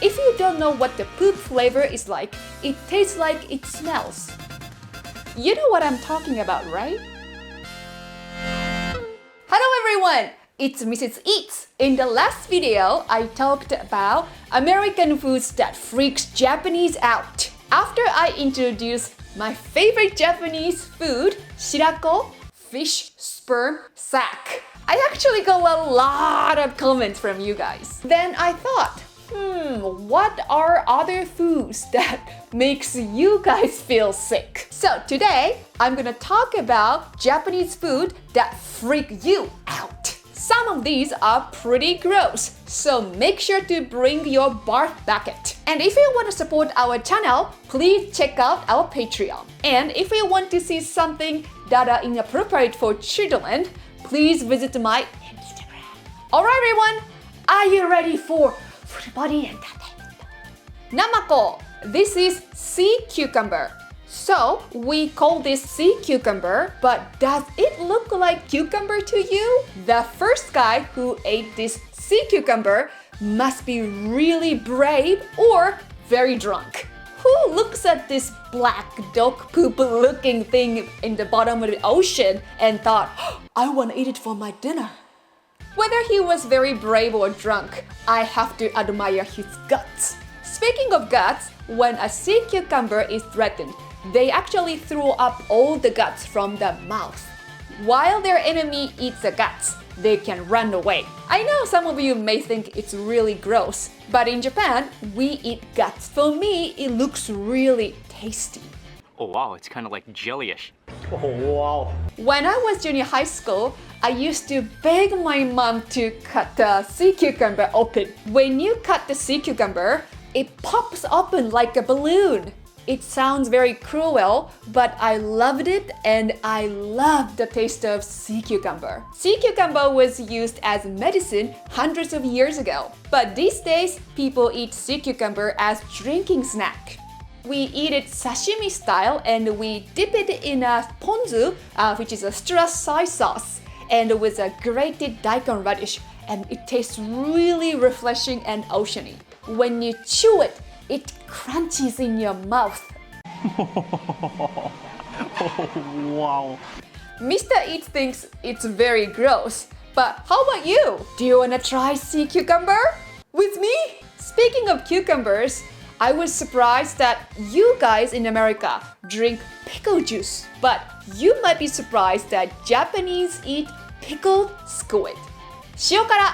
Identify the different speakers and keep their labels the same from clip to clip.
Speaker 1: If you don't know what the poop flavor is like, it tastes like it smells. You know what I'm talking about, right? Hello everyone! It's Mrs. Eats. In the last video, I talked about American foods that freaks Japanese out. After I introduced my favorite Japanese food, shirako, fish sperm sack, I actually got a lot of comments from you guys. Then I thought, what are other foods that makes you guys feel sick? So today, I'm gonna talk about Japanese food that freak you out. Some of these are pretty gross, so make sure to bring your barf bucket. And if you want to support our channel, please check out our Patreon. And if you want to see something that are inappropriate for children, please visit my Instagram. Alright everyone, are you ready for full body entertainment? Namako, this is sea cucumber. So we call this sea cucumber, but does it look like cucumber to you? The first guy who ate this sea cucumber must be really brave or very drunk. Who looks at this black dog poop looking thing in the bottom of the ocean and thought, I want to eat it for my dinner? Whether he was very brave or drunk, I have to admire his guts. Speaking of guts, when a sea cucumber is threatened, they actually throw up all the guts from the mouth. While their enemy eats the guts, they can run away. I know some of you may think it's really gross, but in Japan, we eat guts. For me, it looks really tasty.
Speaker 2: Oh wow, it's kind of like jellyish.
Speaker 3: Oh wow.
Speaker 1: When I was junior high school, I used to beg my mom to cut the sea cucumber open. When you cut the sea cucumber, it pops open like a balloon. It sounds very cruel, but I loved it and I loved the taste of sea cucumber. Sea cucumber was used as medicine hundreds of years ago. But these days, people eat sea cucumber as drinking snack. We eat it sashimi style and we dip it in a ponzu, which is a straw soy sauce, and with a grated daikon radish, and it tastes really refreshing and oceany. When you chew it, it crunches in your mouth.
Speaker 3: Oh, wow.
Speaker 1: Mr. Eats thinks it's very gross, but how about you? Do you wanna try sea cucumber with me? Speaking of cucumbers, I was surprised that you guys in America drink pickle juice, but you might be surprised that Japanese eat pickled squid. Shiokara.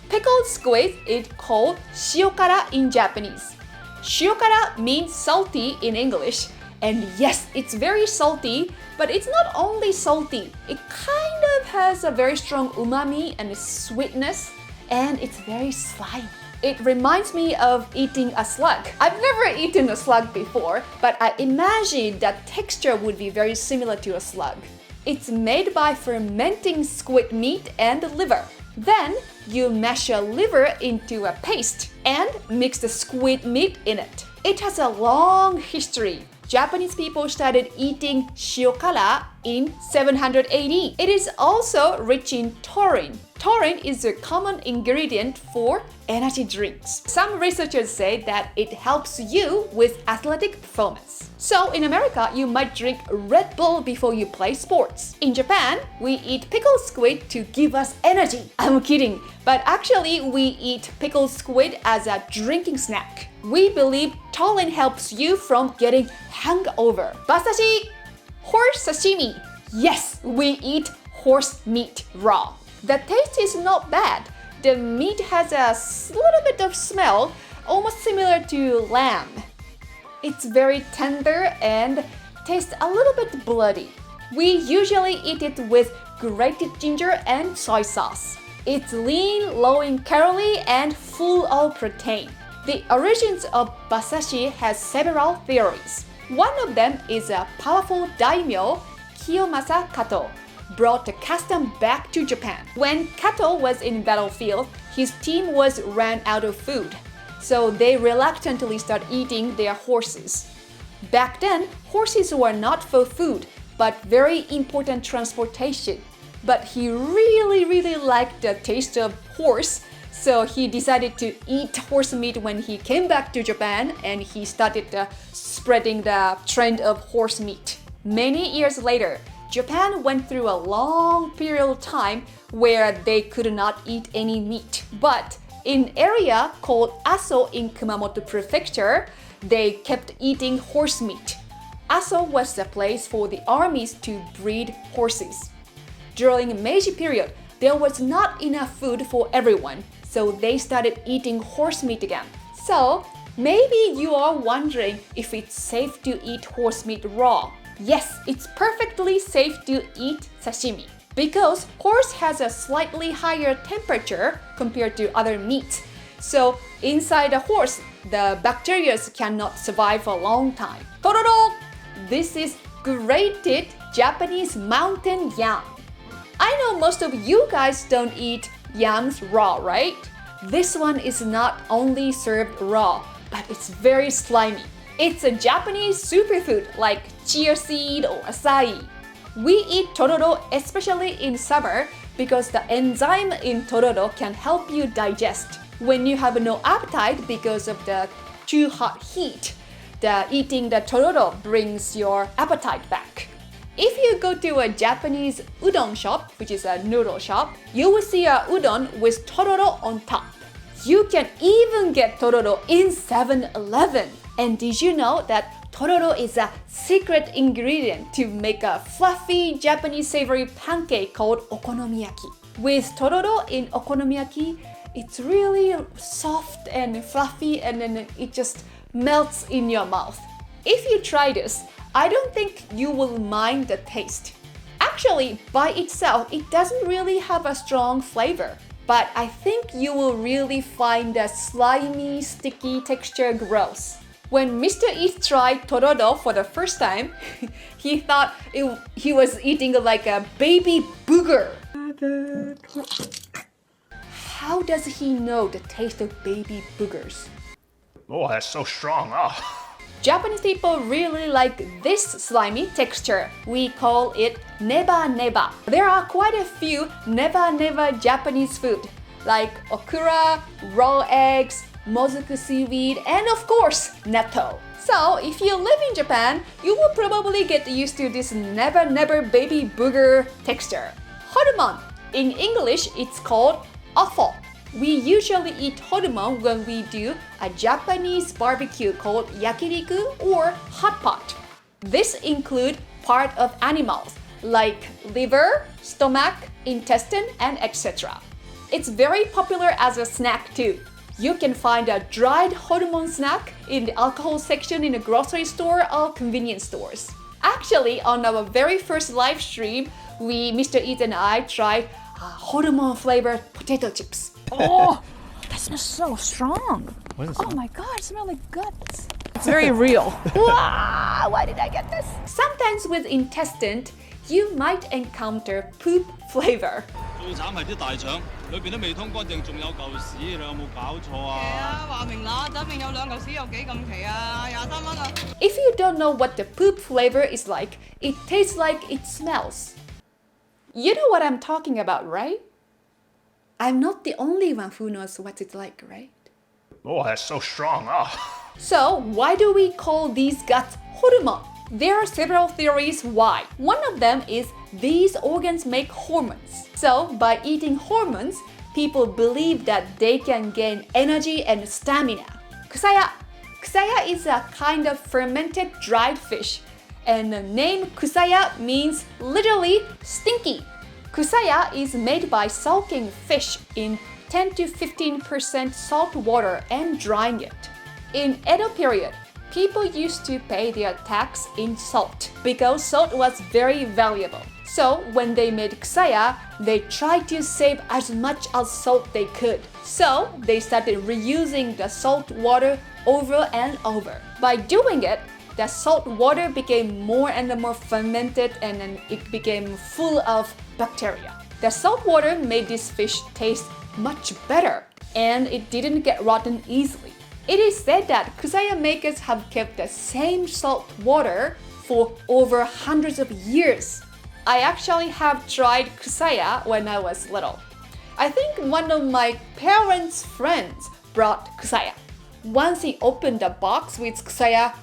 Speaker 1: Pickled squid is called shiokara in Japanese. Shiokara means salty in English, and yes, it's very salty, but it's not only salty. It kind of has a very strong umami and sweetness, and it's very slimy. It reminds me of eating a slug. I've never eaten a slug before, but I imagine that texture would be very similar to a slug. It's made by fermenting squid meat and liver. Then you mash your liver into a paste and mix the squid meat in it. It has a long history. Japanese people started eating shiokara in 700 AD. It is also rich in taurine. Taurine is a common ingredient for energy drinks. Some researchers say that it helps you with athletic performance. So in America, you might drink Red Bull before you play sports. In Japan, we eat pickled squid to give us energy. I'm kidding, but actually we eat pickled squid as a drinking snack. We believe taurine helps you from getting hangover. Basashi, horse sashimi. Yes, we eat horse meat raw. The taste is not bad. The meat has a little bit of smell, almost similar to lamb. It's very tender and tastes a little bit bloody. We usually eat it with grated ginger and soy sauce. It's lean, low in calorie, and full of protein. The origins of basashi has several theories. One of them is a powerful daimyo, Kiyomasa Kato, brought the custom back to Japan. When Kato was in battlefield, his team was ran out of food, so they reluctantly started eating their horses. Back then, horses were not for food, but very important transportation. But he really liked the taste of horse, So he decided to eat horse meat when he came back to Japan, and he started spreading the trend of horse meat. Many years later, Japan went through a long period of time where they could not eat any meat. But in an area called Aso in Kumamoto Prefecture, they kept eating horse meat. Aso was the place for the armies to breed horses. During Meiji period, there was not enough food for everyone, so they started eating horse meat again. So maybe you are wondering if it's safe to eat horse meat raw. Yes, it's perfectly safe to eat sashimi because horse has a slightly higher temperature compared to other meats. So inside a horse, the bacteria cannot survive for a long time. Tororo! This is grated Japanese mountain yam. I know most of you guys don't eat yams raw, right? This one is not only served raw, but it's very slimy. It's a Japanese superfood like chia seed or acai. We eat tororo especially in summer because the enzyme in tororo can help you digest. When you have no appetite because of the too hot heat, eating the tororo brings your appetite back. If you go to a Japanese udon shop, which is a noodle shop, you will see a udon with tororo on top. You can even get tororo in 7-Eleven. And did you know that tororo is a secret ingredient to make a fluffy Japanese savory pancake called okonomiyaki? With tororo in okonomiyaki, it's really soft and fluffy, and then it just melts in your mouth. If you try this, I don't think you will mind the taste. Actually, by itself, it doesn't really have a strong flavor. But I think you will really find the slimy, sticky texture gross. When Mr. East tried tororo for the first time, he thought he was eating like a baby booger. How does he know the taste of baby boogers?
Speaker 3: Oh, that's so strong. Oh.
Speaker 1: Japanese people really like this slimy texture. We call it neba neba. There are quite a few neba neba Japanese food like okura, raw eggs, mozuku seaweed, and of course, natto. So if you live in Japan, you will probably get used to this neba neba baby booger texture. Hormone. In English, it's called offal. We usually eat hormone when we do a Japanese barbecue called yakiniku or hot pot. This includes part of animals like liver, stomach, intestine, and etc. It's very popular as a snack too. You can find a dried hormone snack in the alcohol section in a grocery store or convenience stores. Actually, on our very first live stream, Mr. Eat and I tried hormone flavored potato chips.
Speaker 4: Oh, that smells so strong.
Speaker 3: What is
Speaker 4: Oh
Speaker 3: it?
Speaker 4: my god, it smells like guts. It's very real.
Speaker 1: Wow, why did I get this? Sometimes with intestine, you might encounter poop flavor.
Speaker 5: 最慘係啲大腸，裏邊都未通乾淨，仲有嚿屎，你有冇搞錯啊？
Speaker 6: 話明嗱，仔面有兩嚿屎有幾咁奇啊？23蚊啊！
Speaker 1: If you don't know what the poop flavor is like, it tastes like it smells. You know what I'm talking about, right? I'm not the only one who knows what it's like, right?
Speaker 3: Oh, that's so strong. Oh.
Speaker 1: So, why do we call these guts hormone? There are several theories why. One of them is these organs make hormones. So, by eating hormones, people believe that they can gain energy and stamina. Kusaya. Kusaya is a kind of fermented dried fish. And the name Kusaya means literally stinky. Kusaya is made by soaking fish in 10 to 15% salt water and drying it. In Edo period, people used to pay their tax in salt because salt was very valuable. So when they made kusaya, they tried to save as much as salt they could. So they started reusing the salt water over and over. By doing it, the salt water became more and more fermented, and then it became full of bacteria. The salt water made this fish taste much better, and it didn't get rotten easily. It is said that kusaya makers have kept the same salt water for over hundreds of years. I actually have tried kusaya when I was little. I think one of my parents' friends brought Kusaya. Once he opened the box with Kusaya,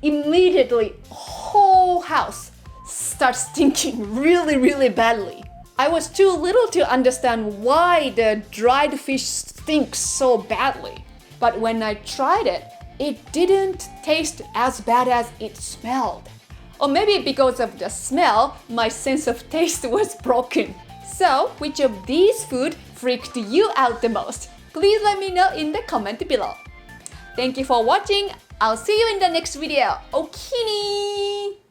Speaker 1: immediately whole house starts stinking really badly. I was too little to understand why the dried fish stinks so badly. But when I tried it, it didn't taste as bad as it smelled. Or maybe because of the smell, my sense of taste was broken. So, which of these food freaked you out the most? Please let me know in the comment below. Thank you for watching. I'll see you in the next video. Okini!